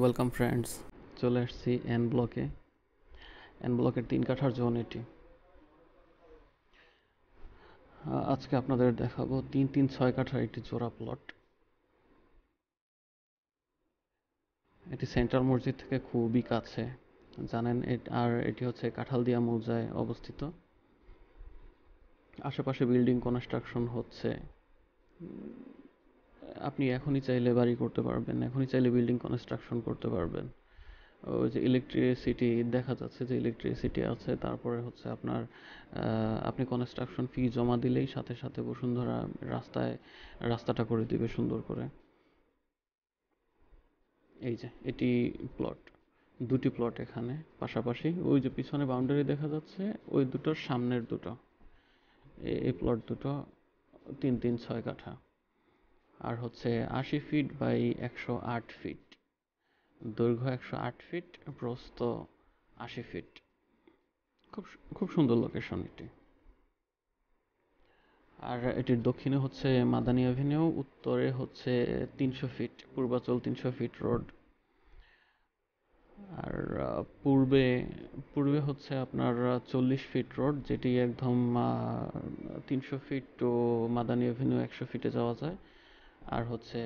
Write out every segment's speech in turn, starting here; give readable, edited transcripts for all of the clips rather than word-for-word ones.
Welcome friends, চলে আসছি N ব্লকের 3 কাঠার জোন এটি। আজকে আপনাদের দেখাবো 3-3-6 কাঠার একটি জোড়া প্লট। এটি সেন্ট্রাল মসজিদ থেকে খুবই কাছে জানেন, আর এটি হচ্ছে কাঁঠালদিয়া মৌজায় অবস্থিত। আশেপাশে বিল্ডিং কনস্ট্রাকশন হচ্ছে। আপনি এখনই চাইলে বাড়ি করতে পারবেন, এখনই চাইলে বিল্ডিং কনস্ট্রাকশন করতে পারবেন। ওই যে ইলেকট্রিসিটি দেখা যাচ্ছে যে ইলেকট্রিসিটি আছে, তারপরে হচ্ছে আপনার আপনি কনস্ট্রাকশন ফি জমা দিলেই সাথে সাথে বসুন্ধরা রাস্তাটা করে দিবে সুন্দর করে। এই যে এটি প্লট, দুটি প্লট এখানে পাশাপাশি। ওই যে পিছনে বাউন্ডারি দেখা যাচ্ছে, ওই দুটোর সামনের দুটো, এই প্লট দুটো 3-3-6 কাঠা। আর হচ্ছে 80 ফিট বাই 108 ফিট, দৈর্ঘ্য 108 ফিট, প্রস্থ 80 ফিট। খুব খুব সুন্দর লোকেশন এটি। আর এটির দক্ষিণে হচ্ছে মাদানী অ্যাভিনিউ, উত্তরে হচ্ছে 300 ফিট পূর্বাচল 300 ফিট রোড। আর পূর্বে পূর্বে হচ্ছে আপনার 40 ফিট রোড, যেটি একদম 300 ফিট টু মাদানী অ্যাভিনিউ 100 ফিটে যাওয়া যায়। আর হচ্ছে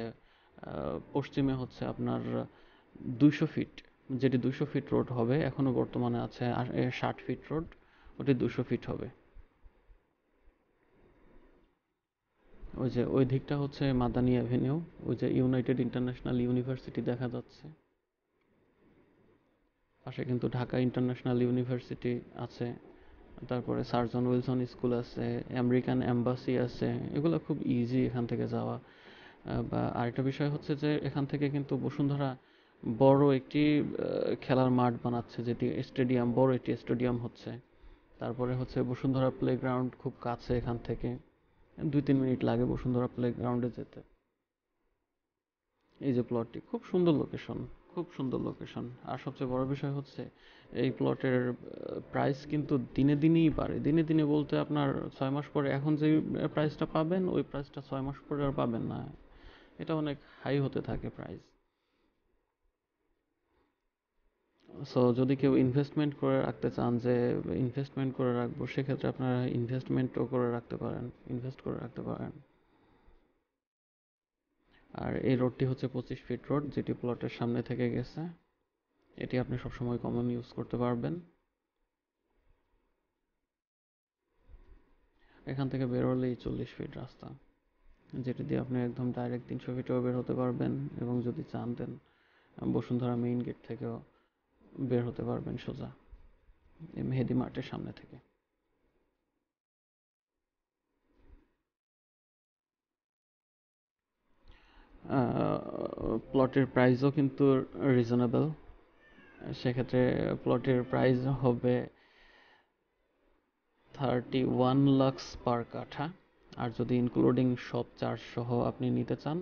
পশ্চিমে হচ্ছে আপনার 200 ফিট, যেটি 200 ফিট রোড হবে। এখনো বর্তমানে আছে 60 ফিট রোড, ওটি 200 ফিট হবে। ওই যে ওই দিকটা হচ্ছে মাদানী অ্যাভিনিউ, ওই যে ইউনাইটেড ইন্টারন্যাশনাল ইউনিভার্সিটি দেখা যাচ্ছে পাশে, কিন্তু ঢাকা ইন্টারন্যাশনাল ইউনিভার্সিটি আছে। তারপরে স্যার জন উইলসন স্কুল আছে, আমেরিকান এম্বাসি আছে। এগুলো খুব ইজি এখান থেকে যাওয়া। বা আরেকটা বিষয় হচ্ছে যে এখান থেকে কিন্তু বসুন্ধরা বড় একটি খেলার মাঠ বানাচ্ছে, যেটি স্টেডিয়াম, বড় একটি স্টেডিয়াম হচ্ছে। তারপরে হচ্ছে বসুন্ধরা প্লেগ্রাউন্ড খুব কাছে এখান থেকে, 2-3 মিনিট লাগে বসুন্ধরা প্লেগ্রাউন্ডে যেতে। এই যে প্লটটি খুব সুন্দর লোকেশন, খুব সুন্দর লোকেশন। আর সবচেয়ে বড় বিষয় হচ্ছে এই প্লটের প্রাইস কিন্তু দিনে দিনেই বাড়ে। দিনে দিনে বলতে আপনার 6 মাস পরে এখন যে প্রাইসটা পাবেন, ওই প্রাইসটা 6 মাস পরে আর পাবেন না। এটা অনেক হাই হতে থাকে প্রাইস। সো যদি কেউ ইনভেস্টমেন্ট করে রাখতে চান, যে ইনভেস্টমেন্ট করে রাখবো, সেক্ষেত্রে আপনারা ইনভেস্টমেন্টও করে রাখতে পারেন, ইনভেস্ট করে রাখতে পারেন। আর এই রোডটি হচ্ছে 25 ফিট রোড, যেটি প্লটের সামনে থেকে গেছে। এটি আপনি সবসময় কমন ইউজ করতে পারবেন। এখান থেকে বেরোলেই 40 ফিট রাস্তা, যেটি দিয়ে আপনি একদম ডাইরেক্ট 300 ফিটেও বের হতে পারবেন, এবং যদি চান দেন বসুন্ধরা মেইন গেট থেকেও বের হতে পারবেন সোজা এই মেহেদি মার্টের সামনে থেকে। প্লটের প্রাইসও কিন্তু রিজনেবল। সেক্ষেত্রে প্লটের প্রাইস হবে 31 লাক্স পার কাঠা। আর যদি ইনক্লুডিং সব চার্জ সহ আপনি নিতে চান,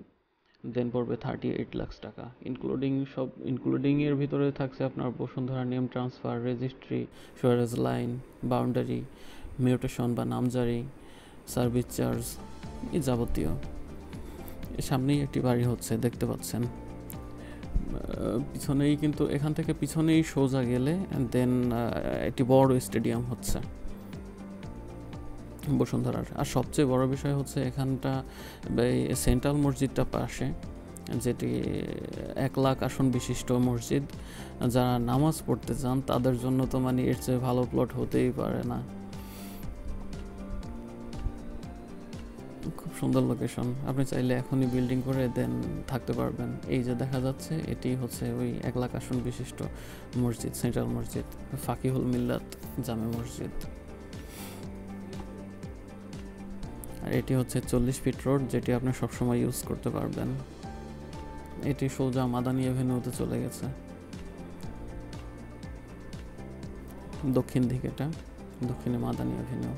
দেন পড়বে 38 লাখ টাকা। ইনক্লুডিং এর ভিতরে থাকছে আপনার Bashundhara name transfer, registry, Suarez line, boundary, mutation বা নামজারি, সার্ভিস চার্জ, এই যাবতীয়। সামনেই একটি বাড়ি হচ্ছে, দেখতে পাচ্ছেন। পিছনেই, কিন্তু এখান থেকে পিছনেই সোজা গেলে দেন একটি বড় স্টেডিয়াম হচ্ছে বসুন্ধরার। আর সবচেয়ে বড় বিষয় হচ্ছে এখানটা সেন্ট্রাল মসজিদটা পাশে, যেটি 1 লাখ আসন বিশিষ্ট মসজিদ। যারা নামাজ পড়তে চান তাদের জন্য তো মানে এর চেয়ে ভালো প্লট হতেই পারে না। খুব সুন্দর লোকেশন, আপনি চাইলে এখনই বিল্ডিং করে দেন থাকতে পারবেন। এই যে দেখা যাচ্ছে, এটি হচ্ছে ওই 1 লাখ আসন বিশিষ্ট মসজিদ, সেন্ট্রাল মসজিদ, ফাকিহুল মিল্লাত জামে মসজিদ। আর এটি হচ্ছে 40 ফিট রোড, যেটি আপনি সবসময় ইউজ করতে পারবেন। এটি সোজা মাদানী অ্যাভিনিউতে চলে গেছে, দক্ষিণ দিকেটা, দক্ষিণে মাদানী অ্যাভিনিউ।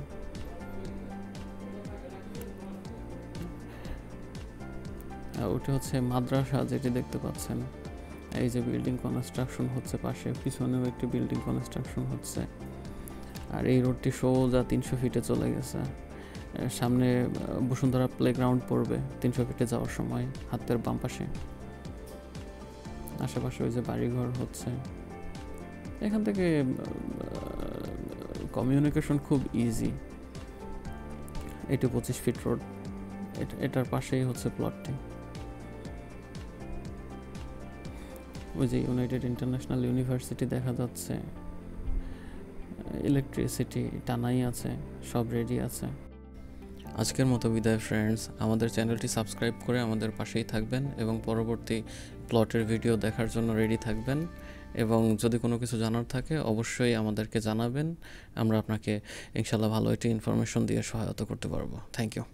ওটি হচ্ছে মাদ্রাসা, যেটি দেখতে পাচ্ছেন। এই যে বিল্ডিং কনস্ট্রাকশন হচ্ছে পাশে, পিছনেও একটি বিল্ডিং কনস্ট্রাকশন হচ্ছে। আর এই রোডটি সোজা 300 ফিটে চলে গেছে। সামনে বসুন্ধরা প্লেগ্রাউন্ড পড়বে 300 ফিটে যাওয়ার সময়, হাতের বাম পাশে। আশেপাশে ওই যে বাড়িঘর হচ্ছে, এখান থেকে কমিউনিকেশন খুব ইজি। এটা 25 ফিট রোড, এটার পাশেই হচ্ছে প্লটটি। ওই যে ইউনাইটেড ইন্টারন্যাশনাল ইউনিভার্সিটি দেখা যাচ্ছে, ইলেকট্রিসিটি টানাই আছে, সব রেডি আছে। আজকের মতো বিদায় ফ্রেন্ডস, আমাদের চ্যানেলটি সাবস্ক্রাইব করে আমাদের পাশেই থাকবেন এবং পরবর্তী প্লটের ভিডিও দেখার জন্য রেডি থাকবেন। এবং যদি কোনো কিছু জানার থাকে অবশ্যই আমাদেরকে জানাবেন, আমরা আপনাকে ইনশাল্লাহ ভালো একটি ইনফরমেশন দিয়ে সহায়তা করতে পারবো। Thank you.